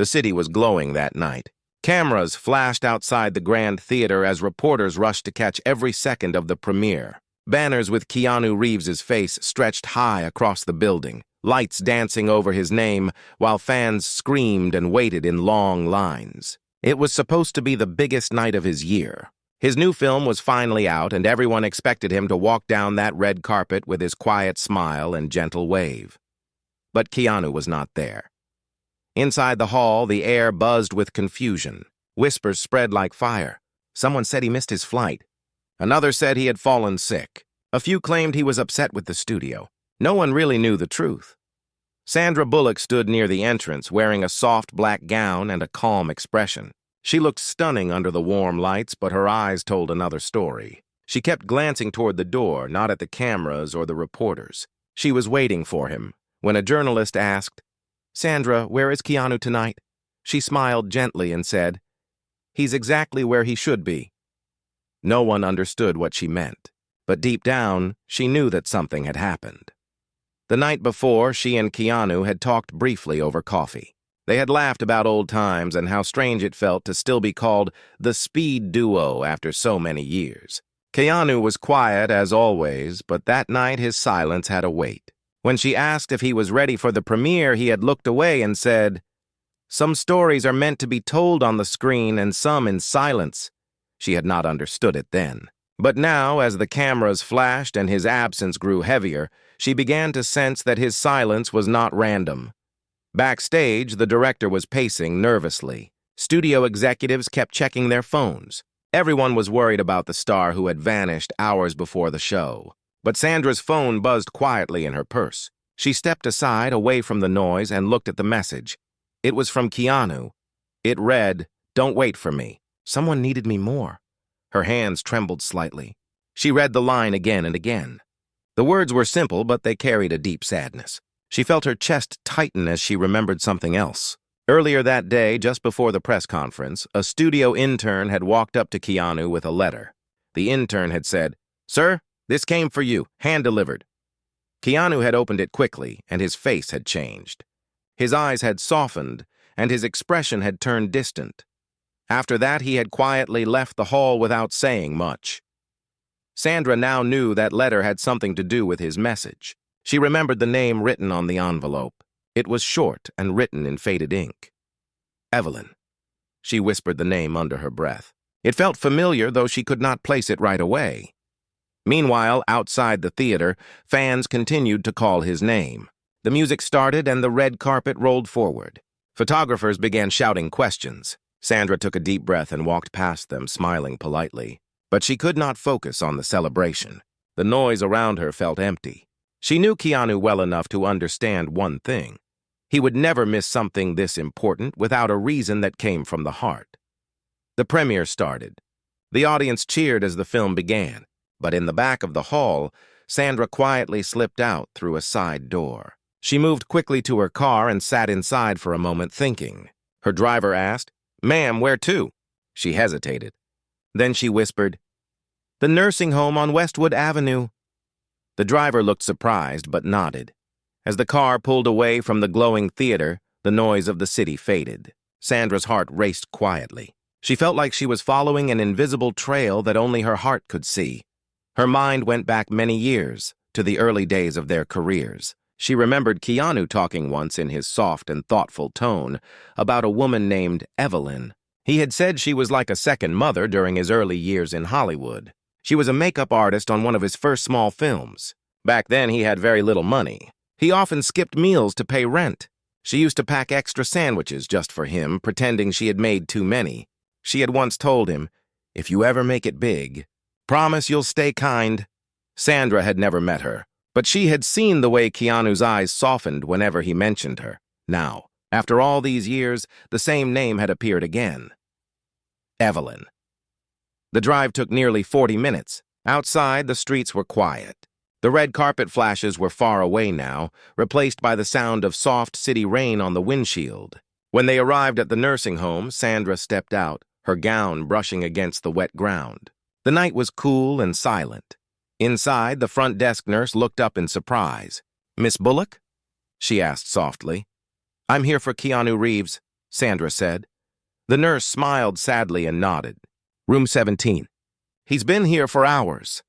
The city was glowing that night. Cameras flashed outside the Grand Theater as reporters rushed to catch every second of the premiere. Banners with Keanu Reeves's face stretched high across the building, lights dancing over his name, while fans screamed and waited in long lines. It was supposed to be the biggest night of his year. His new film was finally out, and everyone expected him to walk down that red carpet with his quiet smile and gentle wave. But Keanu was not there. Inside the hall, the air buzzed with confusion. Whispers spread like fire. Someone said he missed his flight. Another said he had fallen sick. A few claimed he was upset with the studio. No one really knew the truth. Sandra Bullock stood near the entrance, wearing a soft black gown and a calm expression. She looked stunning under the warm lights, but her eyes told another story. She kept glancing toward the door, not at the cameras or the reporters. She was waiting for him. When a journalist asked, "Sandra, where is Keanu tonight?" she smiled gently and said, "He's exactly where he should be." No one understood what she meant, but deep down, she knew that something had happened. The night before, she and Keanu had talked briefly over coffee. They had laughed about old times and how strange it felt to still be called the speed duo after so many years. Keanu was quiet as always, but that night his silence had a weight. When she asked if he was ready for the premiere, he had looked away and said, "Some stories are meant to be told on the screen and some in silence." She had not understood it then. But now, as the cameras flashed and his absence grew heavier, she began to sense that his silence was not random. Backstage, the director was pacing nervously. Studio executives kept checking their phones. Everyone was worried about the star who had vanished hours before the show. But Sandra's phone buzzed quietly in her purse. She stepped aside, away from the noise, and looked at the message. It was from Keanu. It read, "Don't wait for me. Someone needed me more." Her hands trembled slightly. She read the line again and again. The words were simple, but they carried a deep sadness. She felt her chest tighten as she remembered something else. Earlier that day, just before the press conference, a studio intern had walked up to Keanu with a letter. The intern had said, "Sir, this came for you, hand-delivered." Keanu had opened it quickly, and his face had changed. His eyes had softened, and his expression had turned distant. After that, he had quietly left the hall without saying much. Sandra now knew that letter had something to do with his message. She remembered the name written on the envelope. It was short and written in faded ink. Evelyn. She whispered the name under her breath. It felt familiar, though she could not place it right away. Meanwhile, outside the theater, fans continued to call his name. The music started and the red carpet rolled forward. Photographers began shouting questions. Sandra took a deep breath and walked past them, smiling politely. But she could not focus on the celebration. The noise around her felt empty. She knew Keanu well enough to understand one thing. He would never miss something this important without a reason that came from the heart. The premiere started. The audience cheered as the film began, but in the back of the hall, Sandra quietly slipped out through a side door. She moved quickly to her car and sat inside for a moment thinking. Her driver asked, "Ma'am, where to?" She hesitated. Then she whispered, "The nursing home on Westwood Avenue." The driver looked surprised but nodded. As the car pulled away from the glowing theater, the noise of the city faded. Sandra's heart raced quietly. She felt like she was following an invisible trail that only her heart could see. Her mind went back many years, to the early days of their careers. She remembered Keanu talking once in his soft and thoughtful tone about a woman named Evelyn. He had said she was like a second mother during his early years in Hollywood. She was a makeup artist on one of his first small films. Back then, he had very little money. He often skipped meals to pay rent. She used to pack extra sandwiches just for him, pretending she had made too many. She had once told him, "If you ever make it big, promise you'll stay kind." Sandra had never met her, but she had seen the way Keanu's eyes softened whenever he mentioned her. Now, after all these years, the same name had appeared again. Evelyn. The drive took nearly 40 minutes. Outside, the streets were quiet. The red carpet flashes were far away now, replaced by the sound of soft city rain on the windshield. When they arrived at the nursing home, Sandra stepped out, her gown brushing against the wet ground. The night was cool and silent. Inside, the front desk nurse looked up in surprise. "Miss Bullock?" she asked softly. "I'm here for Keanu Reeves." Sandra said. The nurse smiled sadly and nodded. Room 17. He's been here for hours.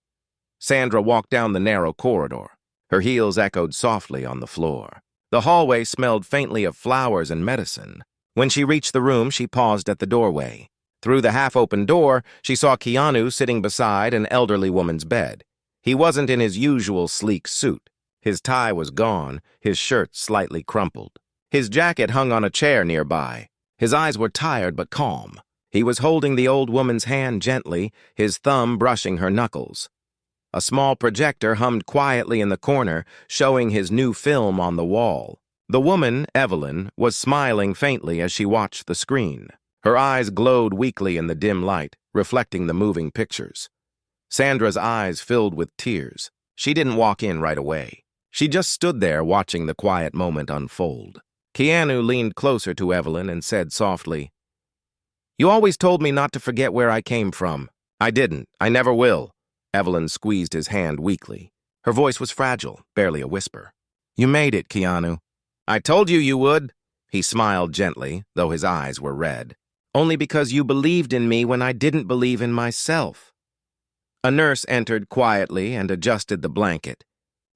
Sandra walked down the narrow corridor. Her heels echoed softly on the floor. The hallway smelled faintly of flowers and medicine. When she reached the room, she paused at the doorway. Through the half-open door, she saw Keanu sitting beside an elderly woman's bed. He wasn't in his usual sleek suit. His tie was gone, his shirt slightly crumpled. His jacket hung on a chair nearby. His eyes were tired but calm. He was holding the old woman's hand gently, his thumb brushing her knuckles. A small projector hummed quietly in the corner, showing his new film on the wall. The woman, Evelyn, was smiling faintly as she watched the screen. Her eyes glowed weakly in the dim light, reflecting the moving pictures. Sandra's eyes filled with tears. She didn't walk in right away. She just stood there watching the quiet moment unfold. Keanu leaned closer to Evelyn and said softly, "You always told me not to forget where I came from." "I didn't. I never will." Evelyn squeezed his hand weakly. Her voice was fragile, barely a whisper. "You made it, Keanu." "I told you you would." He smiled gently, though his eyes were red. "Only because you believed in me when I didn't believe in myself." A nurse entered quietly and adjusted the blanket.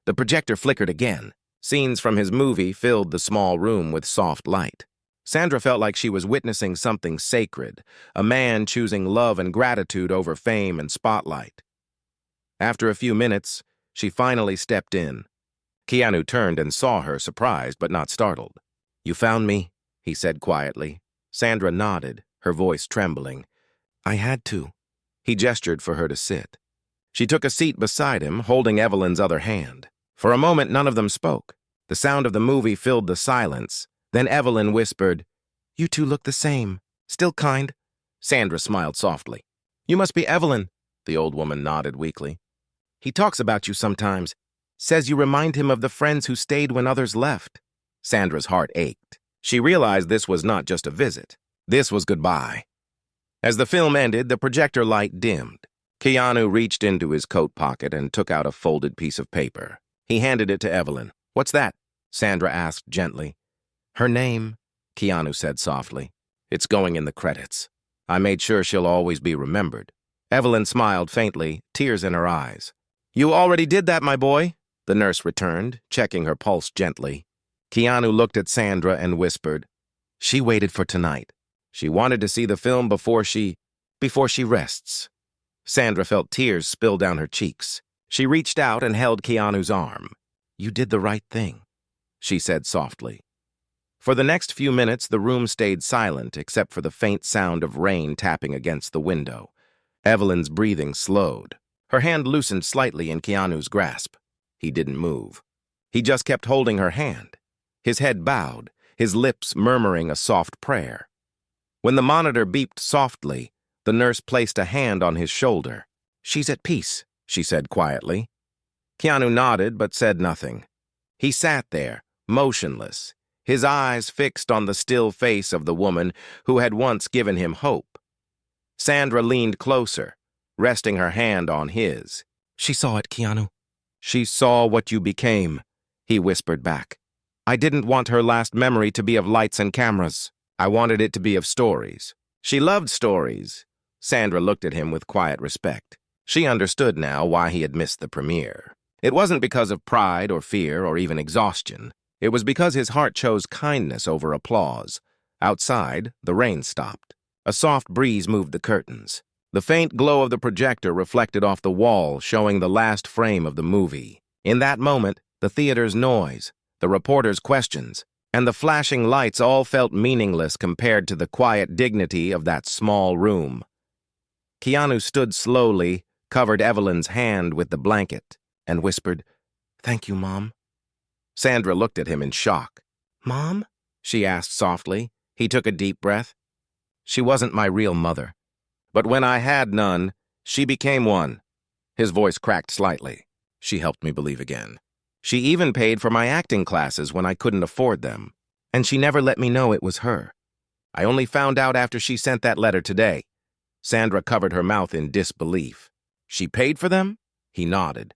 The projector flickered again. Scenes from his movie filled the small room with soft light. Sandra felt like she was witnessing something sacred, a man choosing love and gratitude over fame and spotlight. After a few minutes, she finally stepped in. Keanu turned and saw her, surprised but not startled. "You found me?" he said quietly. Sandra nodded, her voice trembling. "I had to." He gestured for her to sit. She took a seat beside him, holding Evelyn's other hand. For a moment, none of them spoke. The sound of the movie filled the silence. Then Evelyn whispered, "You two look the same. Still kind." Sandra smiled softly. "You must be Evelyn." The old woman nodded weakly. "He talks about you sometimes. Says you remind him of the friends who stayed when others left." Sandra's heart ached. She realized this was not just a visit. This was goodbye. As the film ended, the projector light dimmed. Keanu reached into his coat pocket and took out a folded piece of paper. He handed it to Evelyn. "What's that?" Sandra asked gently. "Her name," Keanu said softly. "It's going in the credits. I made sure she'll always be remembered." Evelyn smiled faintly, tears in her eyes. "You already did that, my boy," the nurse returned, checking her pulse gently. Keanu looked at Sandra and whispered, "She waited for tonight. She wanted to see the film before she rests." Sandra felt tears spill down her cheeks. She reached out and held Keanu's arm. "You did the right thing," she said softly. For the next few minutes, the room stayed silent except for the faint sound of rain tapping against the window. Evelyn's breathing slowed. Her hand loosened slightly in Keanu's grasp. He didn't move. He just kept holding her hand. His head bowed, his lips murmuring a soft prayer. When the monitor beeped softly, the nurse placed a hand on his shoulder. "She's at peace," she said quietly. Keanu nodded but said nothing. He sat there, motionless, his eyes fixed on the still face of the woman who had once given him hope. Sandra leaned closer, resting her hand on his. "She saw it, Keanu." "She saw what you became," he whispered back. "I didn't want her last memory to be of lights and cameras. I wanted it to be of stories." She loved stories. Sandra looked at him with quiet respect. She understood now why he had missed the premiere. It wasn't because of pride or fear or even exhaustion. It was because his heart chose kindness over applause. Outside, the rain stopped. A soft breeze moved the curtains. The faint glow of the projector reflected off the wall, showing the last frame of the movie. In that moment, the theater's noise, the reporter's questions, and the flashing lights all felt meaningless compared to the quiet dignity of that small room. Keanu stood slowly, covered Evelyn's hand with the blanket, and whispered, "Thank you, Mom." Sandra looked at him in shock. "Mom?" she asked softly. He took a deep breath. "She wasn't my real mother. But when I had none, she became one." His voice cracked slightly. "She helped me believe again. She even paid for my acting classes when I couldn't afford them. And she never let me know it was her. I only found out after she sent that letter today." Sandra covered her mouth in disbelief. "She paid for them?" He nodded.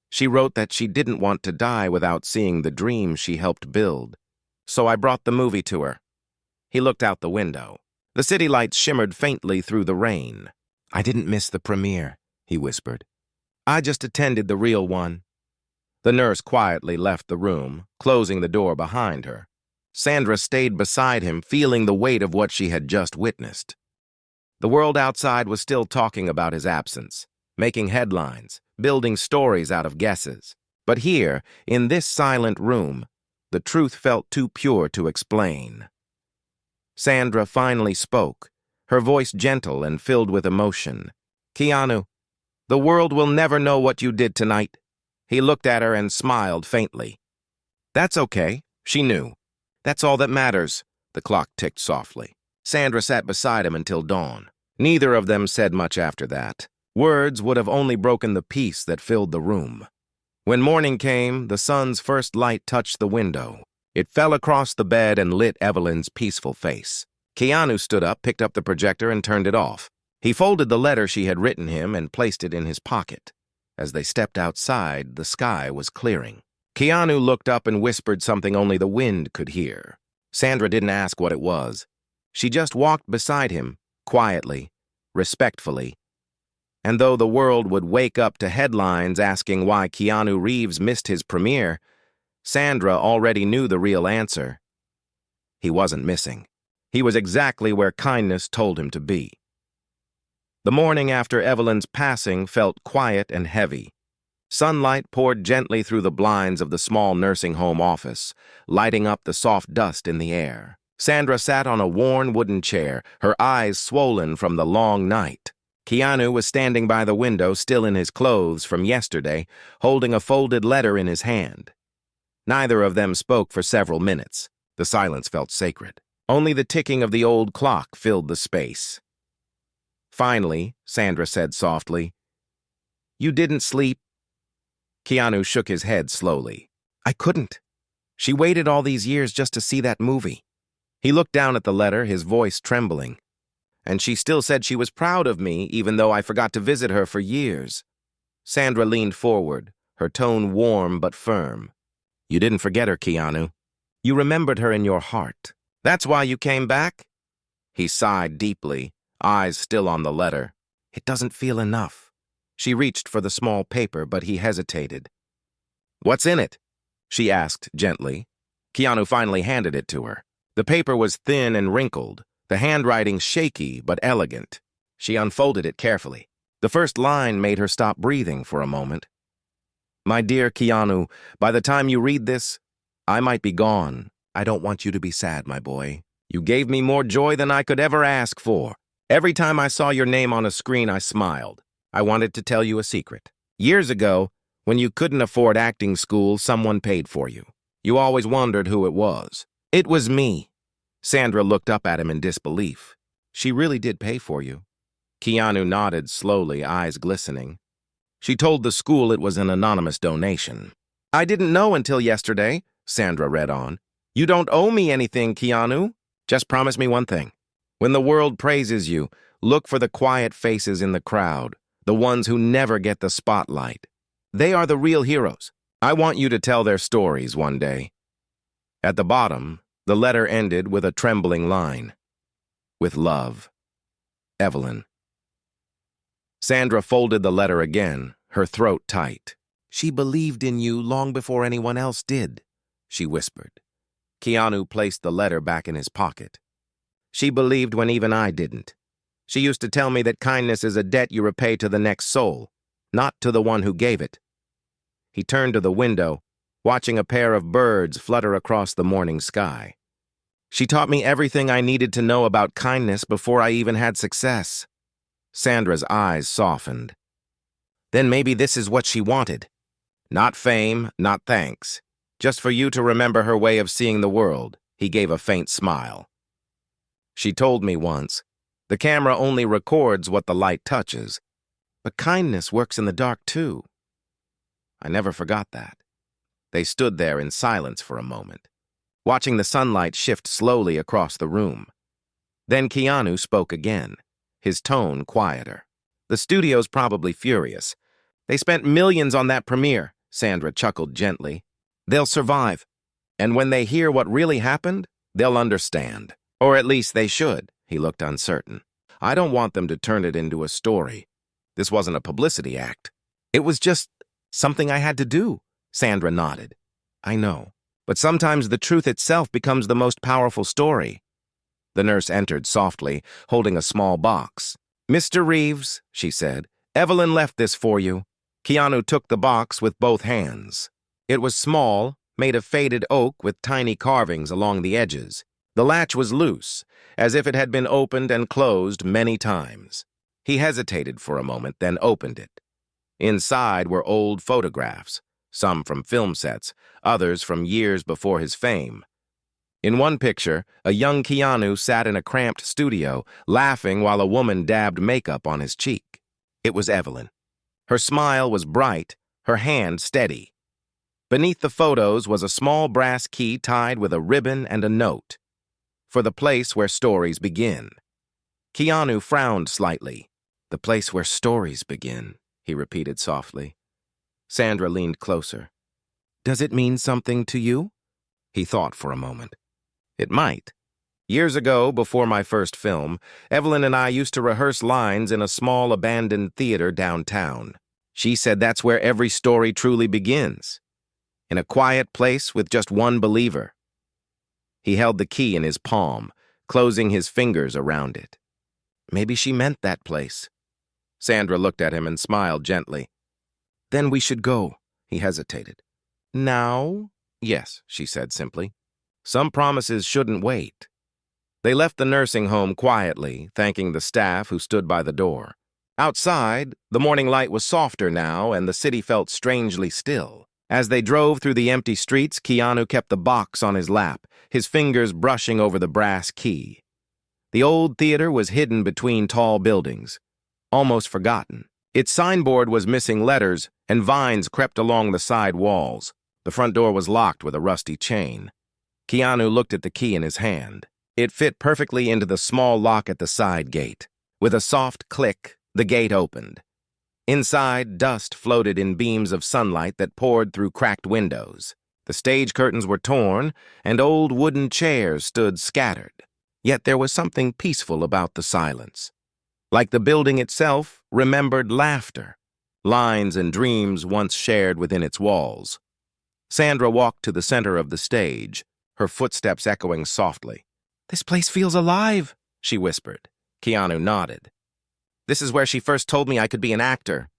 "She wrote that she didn't want to die without seeing the dream she helped build. So I brought the movie to her." He looked out the window. The city lights shimmered faintly through the rain. "I didn't miss the premiere," he whispered. "I just attended the real one." The nurse quietly left the room, closing the door behind her. Sandra stayed beside him, feeling the weight of what she had just witnessed. The world outside was still talking about his absence, making headlines, building stories out of guesses. But here, in this silent room, the truth felt too pure to explain. Sandra finally spoke, her voice gentle and filled with emotion. "Keanu, the world will never know what you did tonight." He looked at her and smiled faintly. "That's okay," she knew. "That's all that matters." The clock ticked softly. Sandra sat beside him until dawn. Neither of them said much after that. Words would have only broken the peace that filled the room. When morning came, the sun's first light touched the window. It fell across the bed and lit Evelyn's peaceful face. Keanu stood up, picked up the projector, and turned it off. He folded the letter she had written him and placed it in his pocket. As they stepped outside, the sky was clearing. Keanu looked up and whispered something only the wind could hear. Sandra didn't ask what it was. She just walked beside him, quietly, respectfully. And though the world would wake up to headlines asking why Keanu Reeves missed his premiere, Sandra already knew the real answer. He wasn't missing. He was exactly where kindness told him to be. The morning after Evelyn's passing felt quiet and heavy. Sunlight poured gently through the blinds of the small nursing home office, lighting up the soft dust in the air. Sandra sat on a worn wooden chair, her eyes swollen from the long night. Keanu was standing by the window, still in his clothes from yesterday, holding a folded letter in his hand. Neither of them spoke for several minutes. The silence felt sacred. Only the ticking of the old clock filled the space. Finally, Sandra said softly, "You didn't sleep?" Keanu shook his head slowly. "I couldn't. She waited all these years just to see that movie." He looked down at the letter, his voice trembling. "And she still said she was proud of me, even though I forgot to visit her for years." Sandra leaned forward, her tone warm but firm. "You didn't forget her, Keanu. You remembered her in your heart. That's why you came back?" He sighed deeply, eyes still on the letter. "It doesn't feel enough." She reached for the small paper, but he hesitated. "What's in it?" she asked gently. Keanu finally handed it to her. The paper was thin and wrinkled, the handwriting shaky but elegant. She unfolded it carefully. The first line made her stop breathing for a moment. "My dear Keanu, by the time you read this, I might be gone. I don't want you to be sad, my boy. You gave me more joy than I could ever ask for. Every time I saw your name on a screen, I smiled. I wanted to tell you a secret. Years ago, when you couldn't afford acting school, someone paid for you. You always wondered who it was. It was me." Sandra looked up at him in disbelief. "She really did pay for you?" Keanu nodded slowly, eyes glistening. "She told the school it was an anonymous donation." "I didn't know until yesterday," Sandra read on. "You don't owe me anything, Keanu. Just promise me one thing. When the world praises you, look for the quiet faces in the crowd, the ones who never get the spotlight. They are the real heroes. I want you to tell their stories one day." At the bottom, the letter ended with a trembling line. "With love, Evelyn." Sandra folded the letter again, her throat tight. "She believed in you long before anyone else did," she whispered. Keanu placed the letter back in his pocket. "She believed when even I didn't. She used to tell me that kindness is a debt you repay to the next soul, not to the one who gave it." He turned to the window, watching a pair of birds flutter across the morning sky. "She taught me everything I needed to know about kindness before I even had success." Sandra's eyes softened. "Then maybe this is what she wanted. Not fame, not thanks. Just for you to remember her way of seeing the world." He gave a faint smile. "She told me once, the camera only records what the light touches. But kindness works in the dark too." I never forgot that. They stood there in silence for a moment, watching the sunlight shift slowly across the room. Then Keanu spoke again, his tone quieter. "The studio's probably furious. They spent millions on that premiere," Sandra chuckled gently. "They'll survive. And when they hear what really happened, they'll understand." Or at least they should. He looked uncertain. I don't want them to turn it into a story. This wasn't a publicity act. It was just something I had to do. Sandra nodded. I know. But sometimes the truth itself becomes the most powerful story. The nurse entered softly, holding a small box. Mr. Reeves, she said, Evelyn left this for you. Keanu took the box with both hands. It was small, made of faded oak with tiny carvings along the edges. The latch was loose, as if it had been opened and closed many times. He hesitated for a moment, then opened it. Inside were old photographs, some from film sets, others from years before his fame. In one picture, a young Keanu sat in a cramped studio, laughing while a woman dabbed makeup on his cheek. It was Evelyn. Her smile was bright, her hand steady. Beneath the photos was a small brass key tied with a ribbon and a note. For the place where stories begin. Keanu frowned slightly. The place where stories begin, he repeated softly. Sandra leaned closer. Does it mean something to you? He thought for a moment. It might. Years ago, before my first film, Evelyn and I used to rehearse lines in a small abandoned theater downtown. She said that's where every story truly begins. In a quiet place with just one believer. He held the key in his palm, closing his fingers around it. Maybe she meant that place. Sandra looked at him and smiled gently. Then we should go, he hesitated. Now? Yes, she said simply. Some promises shouldn't wait. They left the nursing home quietly, thanking the staff who stood by the door. Outside, the morning light was softer now, and the city felt strangely still. As they drove through the empty streets, Keanu kept the box on his lap, his fingers brushing over the brass key. The old theater was hidden between tall buildings, almost forgotten. Its signboard was missing letters, and vines crept along the side walls. The front door was locked with a rusty chain. Keanu looked at the key in his hand. It fit perfectly into the small lock at the side gate. With a soft click, the gate opened. Inside, dust floated in beams of sunlight that poured through cracked windows. The stage curtains were torn, and old wooden chairs stood scattered. Yet there was something peaceful about the silence. Like the building itself, remembered laughter, lines and dreams once shared within its walls. Sandra walked to the center of the stage, her footsteps echoing softly. This place feels alive, she whispered. Keanu nodded. This is where she first told me I could be an actor.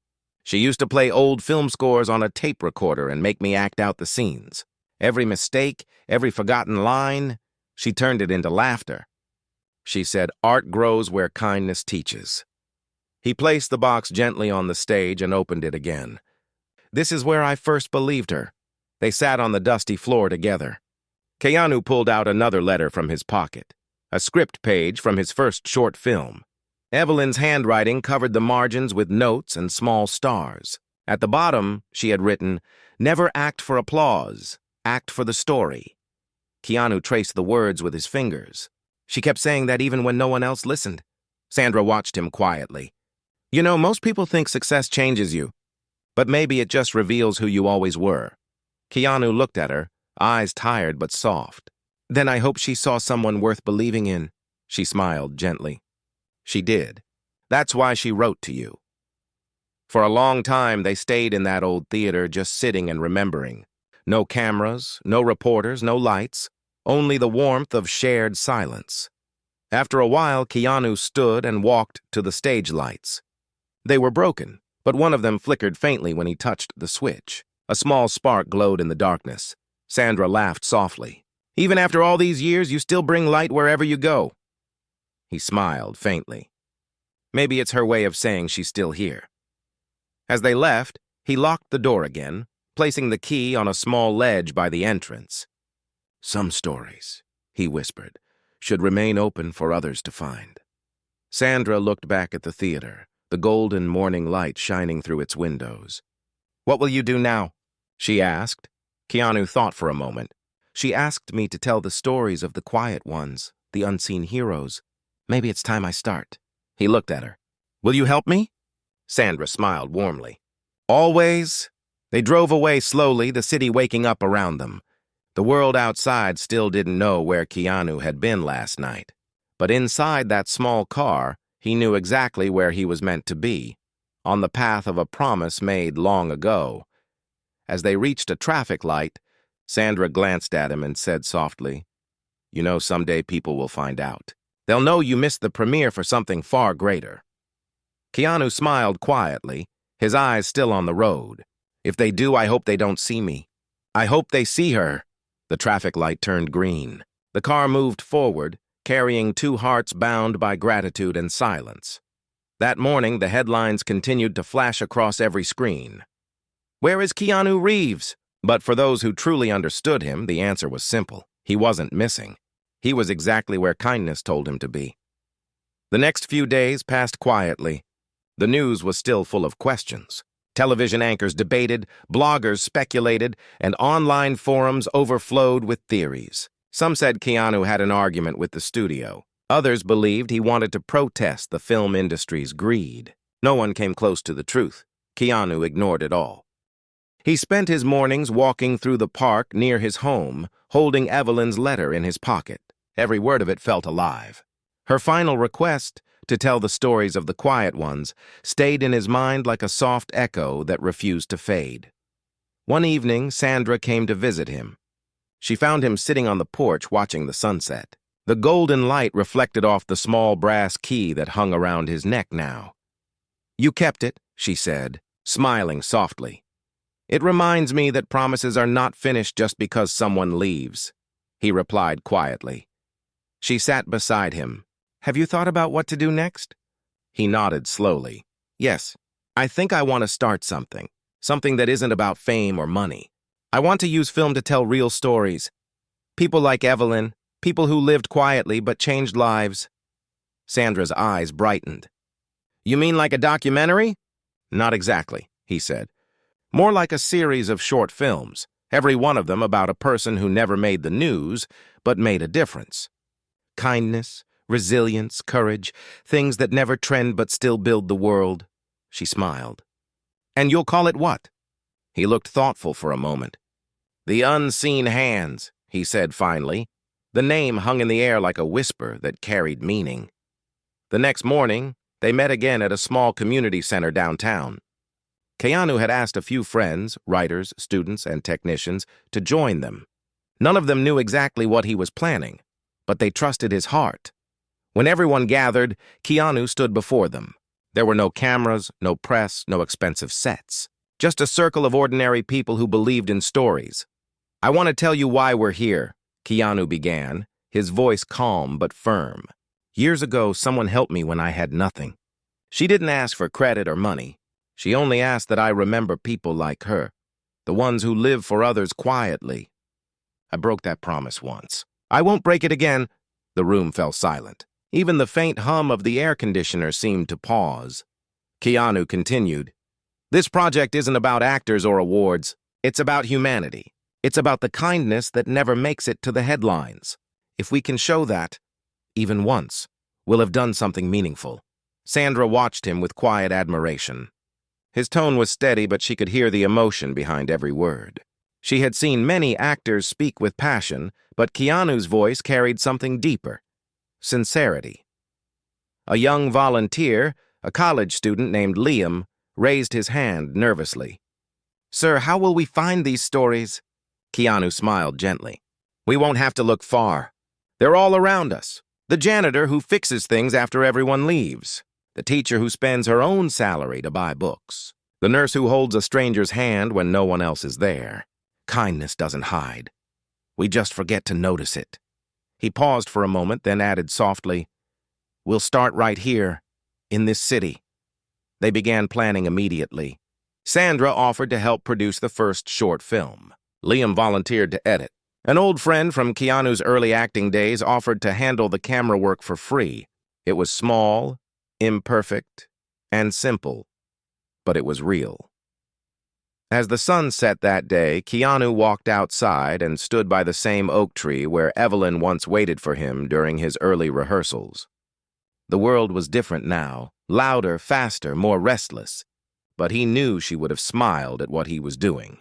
She used to play old film scores on a tape recorder and make me act out the scenes. Every mistake, every forgotten line, she turned it into laughter. She said, art grows where kindness teaches. He placed the box gently on the stage and opened it again. This is where I first believed her. They sat on the dusty floor together. Keanu pulled out another letter from his pocket, a script page from his first short film. Evelyn's handwriting covered the margins with notes and small stars. At the bottom, she had written, never act for applause, act for the story. Keanu traced the words with his fingers. She kept saying that even when no one else listened. Sandra watched him quietly. You know, most people think success changes you, but maybe it just reveals who you always were. Keanu looked at her, eyes tired but soft. Then I hope she saw someone worth believing in. She smiled gently. She did. That's why she wrote to you. For a long time, they stayed in that old theater just sitting and remembering. No cameras, no reporters, no lights, only the warmth of shared silence. After a while, Keanu stood and walked to the stage lights. They were broken, but one of them flickered faintly when he touched the switch. A small spark glowed in the darkness. Sandra laughed softly. Even after all these years, you still bring light wherever you go. He smiled faintly. Maybe it's her way of saying she's still here. As they left, he locked the door again, placing the key on a small ledge by the entrance. Some stories, he whispered, should remain open for others to find. Sandra looked back at the theater, the golden morning light shining through its windows. What will you do now? She asked. Keanu thought for a moment. She asked me to tell the stories of the quiet ones, the unseen heroes. Maybe it's time I start. He looked at her. Will you help me? Sandra smiled warmly. Always. They drove away slowly, the city waking up around them. The world outside still didn't know where Keanu had been last night. But inside that small car, he knew exactly where he was meant to be, on the path of a promise made long ago. As they reached a traffic light, Sandra glanced at him and said softly, "You know, someday people will find out. They'll know you missed the premiere for something far greater." Keanu smiled quietly, his eyes still on the road. "If they do, I hope they don't see me. I hope they see her." The traffic light turned green. The car moved forward, carrying two hearts bound by gratitude and silence. That morning, the headlines continued to flash across every screen. "Where is Keanu Reeves?" But for those who truly understood him, the answer was simple. He wasn't missing. He was exactly where kindness told him to be. The next few days passed quietly. The news was still full of questions. Television anchors debated, bloggers speculated, and online forums overflowed with theories. Some said Keanu had an argument with the studio. Others believed he wanted to protest the film industry's greed. No one came close to the truth. Keanu ignored it all. He spent his mornings walking through the park near his home, holding Evelyn's letter in his pocket. Every word of it felt alive. Her final request, to tell the stories of the quiet ones, stayed in his mind like a soft echo that refused to fade. One evening, Sandra came to visit him. She found him sitting on the porch watching the sunset. The golden light reflected off the small brass key that hung around his neck now. "You kept it," she said, smiling softly. "It reminds me that promises are not finished just because someone leaves," he replied quietly. She sat beside him. "Have you thought about what to do next?" He nodded slowly. "Yes, I think I want to start something that isn't about fame or money. I want to use film to tell real stories. People like Evelyn, people who lived quietly but changed lives." Sandra's eyes brightened. "You mean like a documentary?" "Not exactly," he said. "More like a series of short films, every one of them about a person who never made the news, but made a difference. Kindness, resilience, courage, things that never trend but still build the world." She smiled. "And you'll call it what?" He looked thoughtful for a moment. "The Unseen Hands," he said finally. The name hung in the air like a whisper that carried meaning. The next morning, they met again at a small community center downtown. Keanu had asked a few friends, writers, students, and technicians to join them. None of them knew exactly what he was planning, but they trusted his heart. When everyone gathered, Keanu stood before them. There were no cameras, no press, no expensive sets. Just a circle of ordinary people who believed in stories. "I want to tell you why we're here," Keanu began, his voice calm but firm. "Years ago, someone helped me when I had nothing. She didn't ask for credit or money. She only asked that I remember people like her, the ones who live for others quietly. I broke that promise once. I won't break it again." The room fell silent. Even the faint hum of the air conditioner seemed to pause. Keanu continued, "This project isn't about actors or awards. It's about humanity. It's about the kindness that never makes it to the headlines. If we can show that, even once, we'll have done something meaningful." Sandra watched him with quiet admiration. His tone was steady, but she could hear the emotion behind every word. She had seen many actors speak with passion, but Keanu's voice carried something deeper: sincerity. A young volunteer, a college student named Liam, raised his hand nervously. "Sir, how will we find these stories?" Keanu smiled gently. "We won't have to look far. They're all around us. The janitor who fixes things after everyone leaves. The teacher who spends her own salary to buy books. The nurse who holds a stranger's hand when no one else is there. Kindness doesn't hide. We just forget to notice it." He paused for a moment, then added softly, "We'll start right here, in this city." They began planning immediately. Sandra offered to help produce the first short film. Liam volunteered to edit. An old friend from Keanu's early acting days offered to handle the camera work for free. It was small, imperfect, and simple, but it was real. As the sun set that day, Keanu walked outside and stood by the same oak tree where Evelyn once waited for him during his early rehearsals. The world was different now, louder, faster, more restless, but he knew she would have smiled at what he was doing.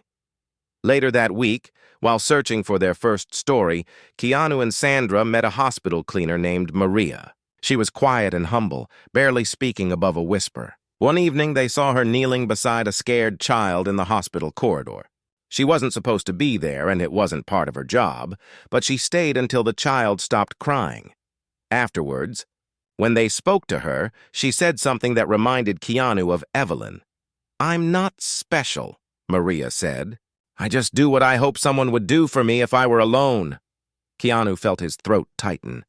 Later that week, while searching for their first story, Keanu and Sandra met a hospital cleaner named Maria. She was quiet and humble, barely speaking above a whisper. One evening, they saw her kneeling beside a scared child in the hospital corridor. She wasn't supposed to be there, and it wasn't part of her job, but she stayed until the child stopped crying. Afterwards, when they spoke to her, she said something that reminded Keanu of Evelyn. "I'm not special," Maria said. "I just do what I hope someone would do for me if I were alone." Keanu felt his throat tighten.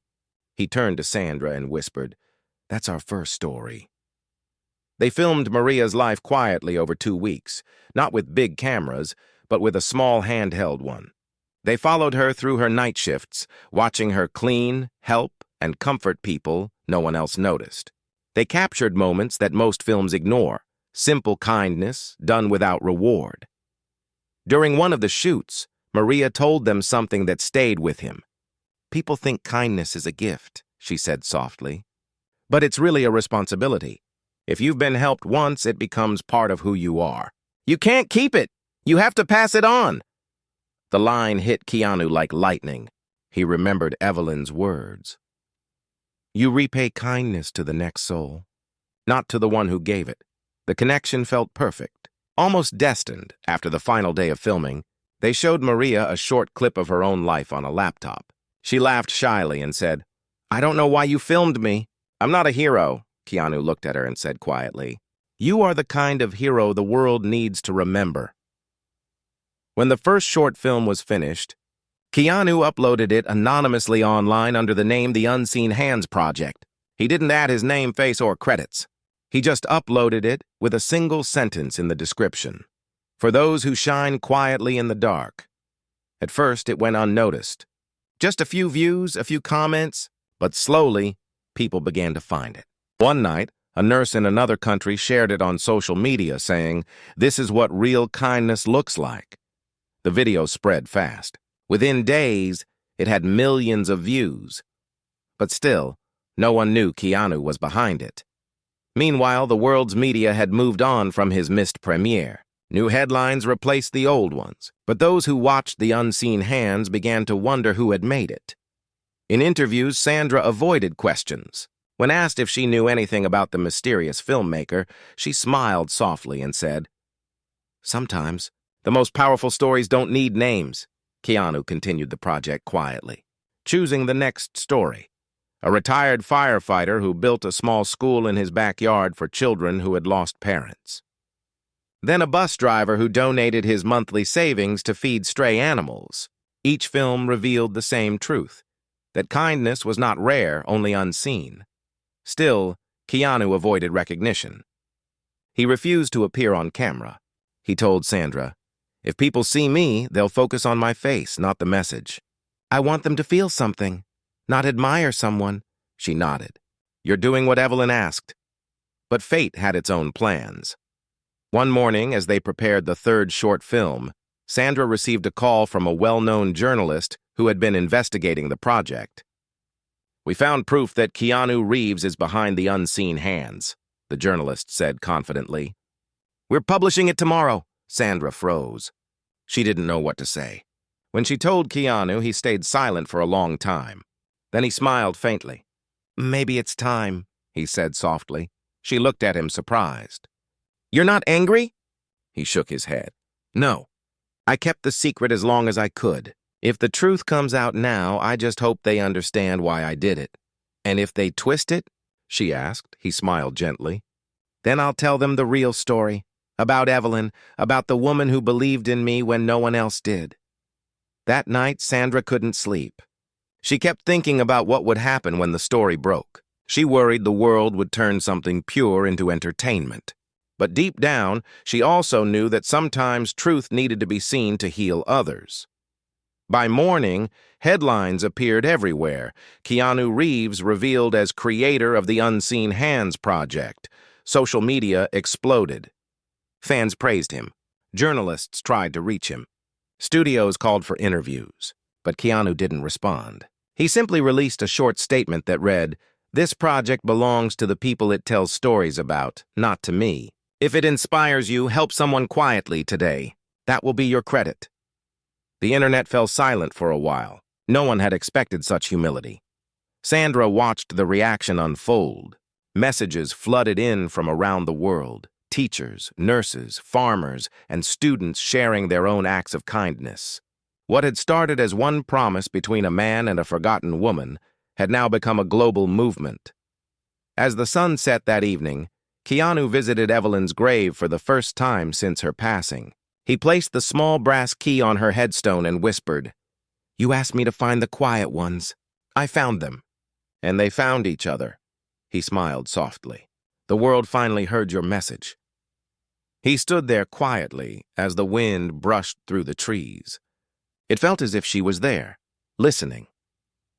He turned to Sandra and whispered, "That's our first story." They filmed Maria's life quietly over 2 weeks, not with big cameras, but with a small handheld one. They followed her through her night shifts, watching her clean, help, and comfort people no one else noticed. They captured moments that most films ignore, simple kindness done without reward. During one of the shoots, Maria told them something that stayed with him. "People think kindness is a gift," she said softly. "But it's really a responsibility. If you've been helped once, it becomes part of who you are. You can't keep it. You have to pass it on." The line hit Keanu like lightning. He remembered Evelyn's words. "You repay kindness to the next soul, not to the one who gave it." The connection felt perfect, almost destined. After the final day of filming, they showed Maria a short clip of her own life on a laptop. She laughed shyly and said, "I don't know why you filmed me. I'm not a hero." Keanu looked at her and said quietly, "You are the kind of hero the world needs to remember." When the first short film was finished, Keanu uploaded it anonymously online under the name The Unseen Hands Project. He didn't add his name, face, or credits. He just uploaded it with a single sentence in the description. "For those who shine quietly in the dark." At first, it went unnoticed. Just a few views, a few comments, but slowly, people began to find it. One night, a nurse in another country shared it on social media, saying, "This is what real kindness looks like." The video spread fast. Within days, it had millions of views. But still, no one knew Keanu was behind it. Meanwhile, the world's media had moved on from his missed premiere. New headlines replaced the old ones, but those who watched The Unseen Hands began to wonder who had made it. In interviews, Sandra avoided questions. When asked if she knew anything about the mysterious filmmaker, she smiled softly and said, "Sometimes, the most powerful stories don't need names." Keanu continued the project quietly, choosing the next story. A retired firefighter who built a small school in his backyard for children who had lost parents. Then a bus driver who donated his monthly savings to feed stray animals. Each film revealed the same truth, that kindness was not rare, only unseen. Still, Keanu avoided recognition. He refused to appear on camera. He told Sandra, "If people see me, they'll focus on my face, not the message. I want them to feel something, not admire someone." She nodded. "You're doing what Evelyn asked." But fate had its own plans. One morning, as they prepared the third short film, Sandra received a call from a well-known journalist who had been investigating the project. "We found proof that Keanu Reeves is behind The Unseen Hands," the journalist said confidently. "We're publishing it tomorrow." Sandra froze. She didn't know what to say. When she told Keanu, he stayed silent for a long time. Then he smiled faintly. "Maybe it's time," he said softly. She looked at him surprised. "You're not angry?" He shook his head. "No. I kept the secret as long as I could. If the truth comes out now, I just hope they understand why I did it." "And if they twist it?" she asked. He smiled gently. "Then I'll tell them the real story. About Evelyn, about the woman who believed in me when no one else did." That night, Sandra couldn't sleep. She kept thinking about what would happen when the story broke. She worried the world would turn something pure into entertainment. But deep down, she also knew that sometimes truth needed to be seen to heal others. By morning, headlines appeared everywhere. Keanu Reeves revealed as creator of the Unseen Hands Project. Social media exploded. Fans praised him. Journalists tried to reach him. Studios called for interviews, but Keanu didn't respond. He simply released a short statement that read, "This project belongs to the people it tells stories about, not to me. If it inspires you, help someone quietly today. That will be your credit." The internet fell silent for a while. No one had expected such humility. Sandra watched the reaction unfold. Messages flooded in from around the world. Teachers, nurses, farmers, and students sharing their own acts of kindness. What had started as one promise between a man and a forgotten woman had now become a global movement. As the sun set that evening, Keanu visited Evelyn's grave for the first time since her passing. He placed the small brass key on her headstone and whispered, "You asked me to find the quiet ones. I found them." And they found each other. He smiled softly. "The world finally heard your message." He stood there quietly as the wind brushed through the trees. It felt as if she was there, listening.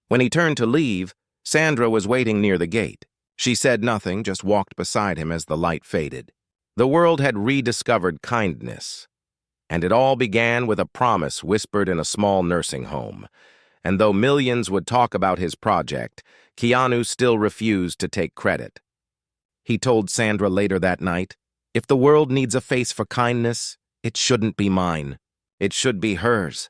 When he turned to leave, Sandra was waiting near the gate. She said nothing, just walked beside him as the light faded. The world had rediscovered kindness. And it all began with a promise whispered in a small nursing home. And though millions would talk about his project, Keanu still refused to take credit. He told Sandra later that night, "If the world needs a face for kindness, it shouldn't be mine. It should be hers."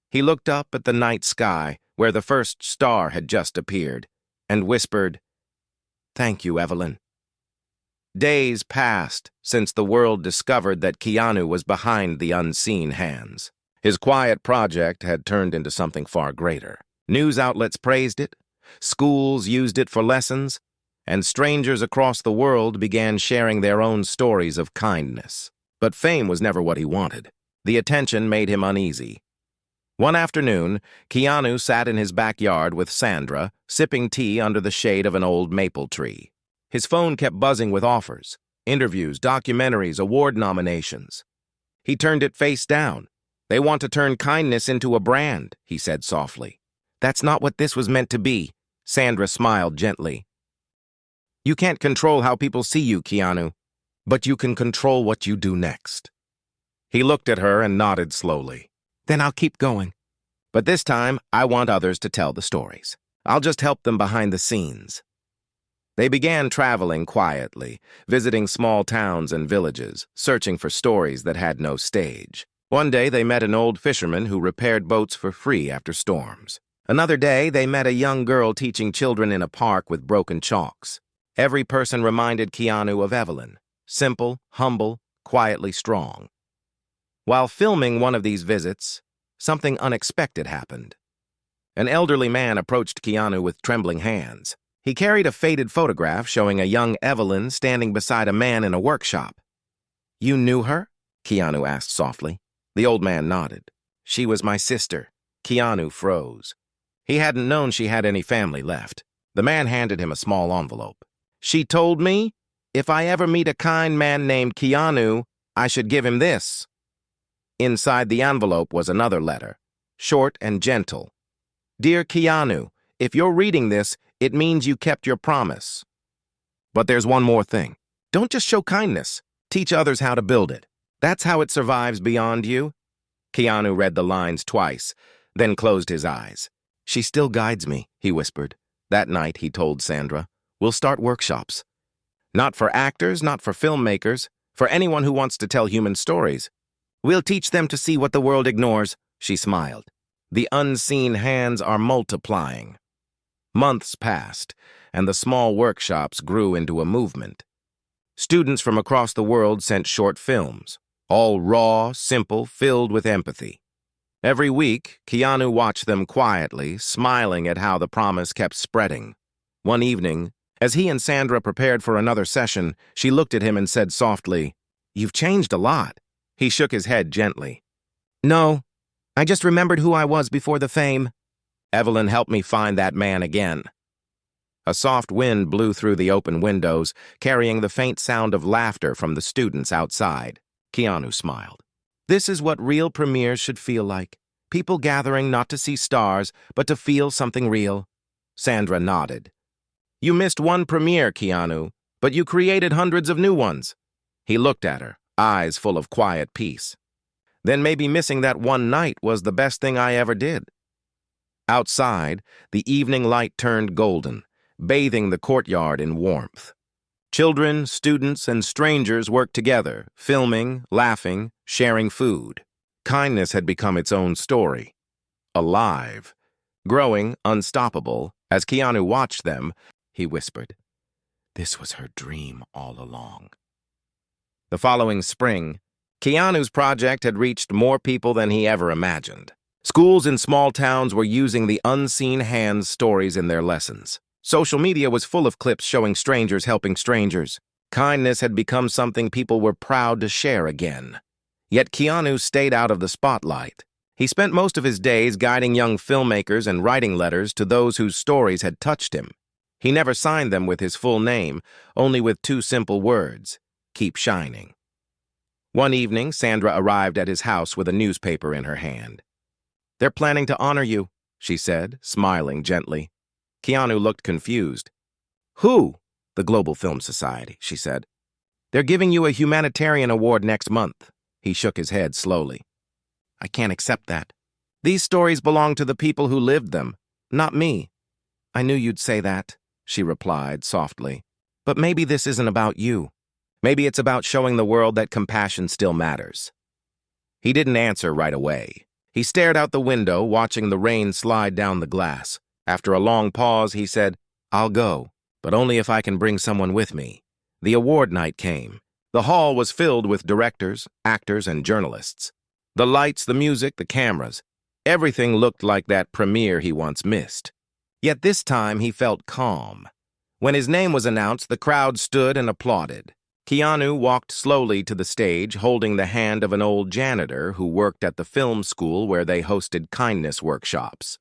He looked up at the night sky, where the first star had just appeared, and whispered, "Thank you, Evelyn." Days passed since the world discovered that Keanu was behind the unseen hands. His quiet project had turned into something far greater. News outlets praised it, schools used it for lessons, and strangers across the world began sharing their own stories of kindness. But fame was never what he wanted. The attention made him uneasy. One afternoon, Keanu sat in his backyard with Sandra, sipping tea under the shade of an old maple tree. His phone kept buzzing with offers, interviews, documentaries, award nominations. He turned it face down. "They want to turn kindness into a brand," he said softly. "That's not what this was meant to be." Sandra smiled gently. "You can't control how people see you, Keanu, but you can control what you do next." He looked at her and nodded slowly. "Then I'll keep going. But this time, I want others to tell the stories. I'll just help them behind the scenes." They began traveling quietly, visiting small towns and villages, searching for stories that had no stage. One day, they met an old fisherman who repaired boats for free after storms. Another day, they met a young girl teaching children in a park with broken chalks. Every person reminded Keanu of Evelyn, simple, humble, quietly strong. While filming one of these visits, something unexpected happened. An elderly man approached Keanu with trembling hands. He carried a faded photograph showing a young Evelyn standing beside a man in a workshop. "You knew her?" Keanu asked softly. The old man nodded. "She was my sister." Keanu froze. He hadn't known she had any family left. The man handed him a small envelope. "She told me, if I ever meet a kind man named Keanu, I should give him this." Inside the envelope was another letter, short and gentle. "Dear Keanu, if you're reading this, it means you kept your promise. But there's one more thing. Don't just show kindness. Teach others how to build it. That's how it survives beyond you." Keanu read the lines twice, then closed his eyes. "She still guides me," he whispered. That night, he told Sandra, "We'll start workshops. Not for actors, not for filmmakers, for anyone who wants to tell human stories. We'll teach them to see what the world ignores." She smiled. "The unseen hands are multiplying." Months passed, and the small workshops grew into a movement. Students from across the world sent short films, all raw, simple, filled with empathy. Every week, Keanu watched them quietly, smiling at how the promise kept spreading. One evening, as he and Sandra prepared for another session, she looked at him and said softly, "You've changed a lot." He shook his head gently. "No, I just remembered who I was before the fame." "Evelyn helped me find that man again." A soft wind blew through the open windows, carrying the faint sound of laughter from the students outside. Keanu smiled. "This is what real premieres should feel like. People gathering not to see stars, but to feel something real." Sandra nodded. "You missed one premiere, Keanu, but you created hundreds of new ones." He looked at her, eyes full of quiet peace. "Then maybe missing that one night was the best thing I ever did." Outside, the evening light turned golden, bathing the courtyard in warmth. Children, students, and strangers worked together, filming, laughing, sharing food. Kindness had become its own story, alive, growing, unstoppable. As Keanu watched them, he whispered, "This was her dream all along." The following spring, Keanu's project had reached more people than he ever imagined. Schools in small towns were using the unseen hands stories in their lessons. Social media was full of clips showing strangers helping strangers. Kindness had become something people were proud to share again. Yet Keanu stayed out of the spotlight. He spent most of his days guiding young filmmakers and writing letters to those whose stories had touched him. He never signed them with his full name, only with two simple words: "Keep shining." One evening, Sandra arrived at his house with a newspaper in her hand. "They're planning to honor you," she said, smiling gently. Keanu looked confused. "Who?" "The Global Film Society," she said. "They're giving you a humanitarian award next month." He shook his head slowly. "I can't accept that. These stories belong to the people who lived them, not me." "I knew you'd say that," she replied softly. "But maybe this isn't about you. Maybe it's about showing the world that compassion still matters." He didn't answer right away. He stared out the window, watching the rain slide down the glass. After a long pause, he said, "I'll go, but only if I can bring someone with me." The award night came. The hall was filled with directors, actors, and journalists. The lights, the music, the cameras. Everything looked like that premiere he once missed. Yet this time he felt calm. When his name was announced, the crowd stood and applauded. Keanu walked slowly to the stage, holding the hand of an old janitor who worked at the film school where they hosted kindness workshops.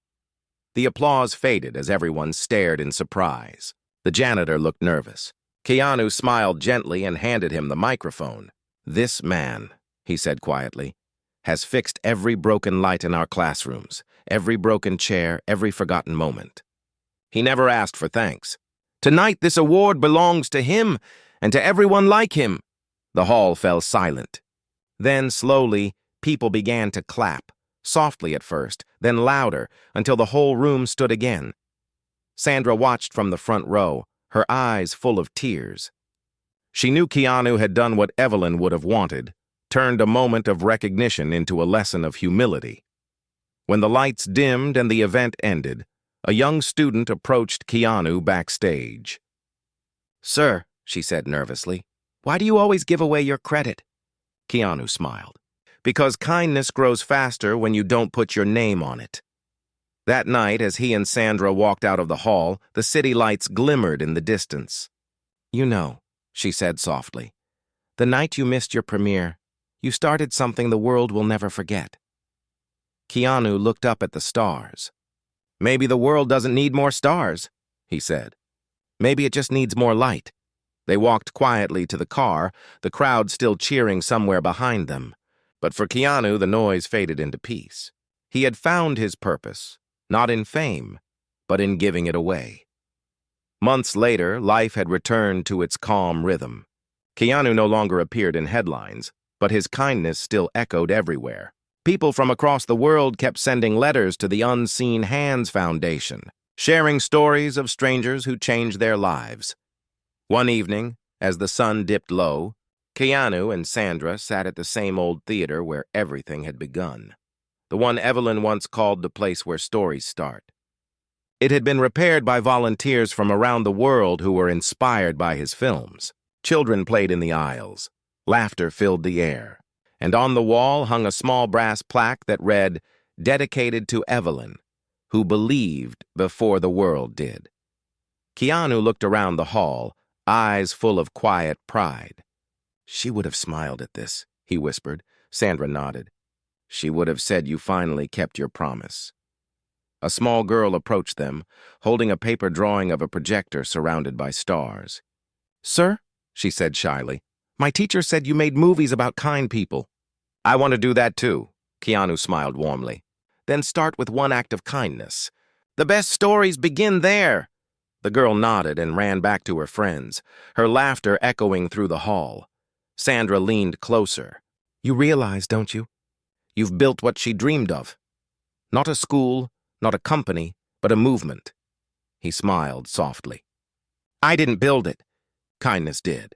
The applause faded as everyone stared in surprise. The janitor looked nervous. Keanu smiled gently and handed him the microphone. "This man," he said quietly, "has fixed every broken light in our classrooms, every broken chair, every forgotten moment. He never asked for thanks. Tonight this award belongs to him and to everyone like him." The hall fell silent. Then, slowly, people began to clap, softly at first, then louder, until the whole room stood again. Sandra watched from the front row, her eyes full of tears. She knew Keanu had done what Evelyn would have wanted, turned a moment of recognition into a lesson of humility. When the lights dimmed and the event ended, a young student approached Keanu backstage. "Sir," she said nervously, "why do you always give away your credit?" Keanu smiled. "Because kindness grows faster when you don't put your name on it." That night, as he and Sandra walked out of the hall, the city lights glimmered in the distance. "You know," she said softly, "the night you missed your premiere, you started something the world will never forget." Keanu looked up at the stars. "Maybe the world doesn't need more stars," he said. "Maybe it just needs more light." They walked quietly to the car, the crowd still cheering somewhere behind them. But for Keanu, the noise faded into peace. He had found his purpose, not in fame, but in giving it away. Months later, life had returned to its calm rhythm. Keanu no longer appeared in headlines, but his kindness still echoed everywhere. People from across the world kept sending letters to the Unseen Hands Foundation, sharing stories of strangers who changed their lives. One evening, as the sun dipped low, Keanu and Sandra sat at the same old theater where everything had begun, the one Evelyn once called the place where stories start. It had been repaired by volunteers from around the world who were inspired by his films. Children played in the aisles. Laughter filled the air. And on the wall hung a small brass plaque that read, "Dedicated to Evelyn, who believed before the world did." Keanu looked around the hall, eyes full of quiet pride. "She would have smiled at this," he whispered. Sandra nodded. "She would have said you finally kept your promise." A small girl approached them, holding a paper drawing of a projector surrounded by stars. "Sir," she said shyly, "my teacher said you made movies about kind people." "I want to do that too," Keanu smiled warmly. "Then start with one act of kindness. The best stories begin there." The girl nodded and ran back to her friends, her laughter echoing through the hall. Sandra leaned closer. "You realize, don't you? You've built what she dreamed of. Not a school, not a company, but a movement." He smiled softly. "I didn't build it. Kindness did."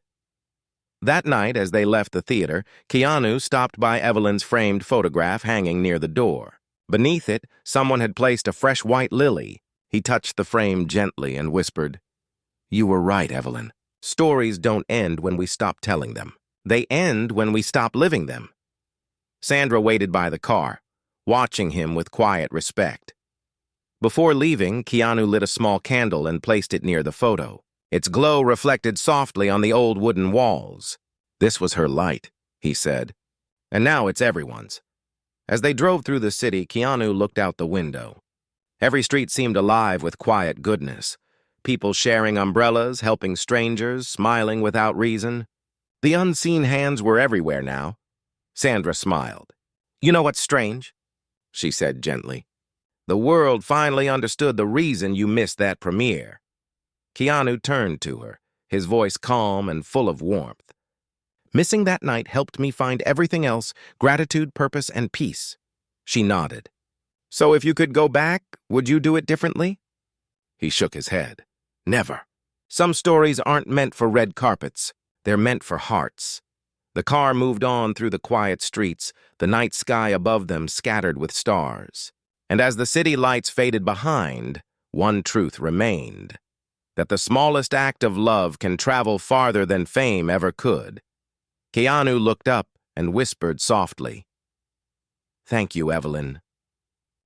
That night, as they left the theater, Keanu stopped by Evelyn's framed photograph hanging near the door. Beneath it, someone had placed a fresh white lily. He touched the frame gently and whispered, "You were right, Evelyn. Stories don't end when we stop telling them. They end when we stop living them." Sandra waited by the car, watching him with quiet respect. Before leaving, Keanu lit a small candle and placed it near the photo. Its glow reflected softly on the old wooden walls. "This was her light," he said, "and now it's everyone's." As they drove through the city, Keanu looked out the window. Every street seemed alive with quiet goodness. People sharing umbrellas, helping strangers, smiling without reason. The unseen hands were everywhere now. Sandra smiled. "You know what's strange?" she said gently. "The world finally understood the reason you missed that premiere." Keanu turned to her, his voice calm and full of warmth. "Missing that night helped me find everything else, gratitude, purpose, and peace." She nodded. "So if you could go back, would you do it differently?" He shook his head. "Never. Some stories aren't meant for red carpets. They're meant for hearts." The car moved on through the quiet streets, the night sky above them scattered with stars. And as the city lights faded behind, one truth remained: that the smallest act of love can travel farther than fame ever could. Keanu looked up and whispered softly, "Thank you, Evelyn.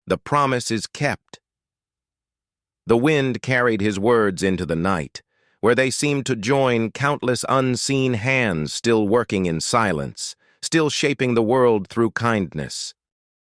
The promise is kept." The wind carried his words into the night, where they seemed to join countless unseen hands still working in silence, still shaping the world through kindness.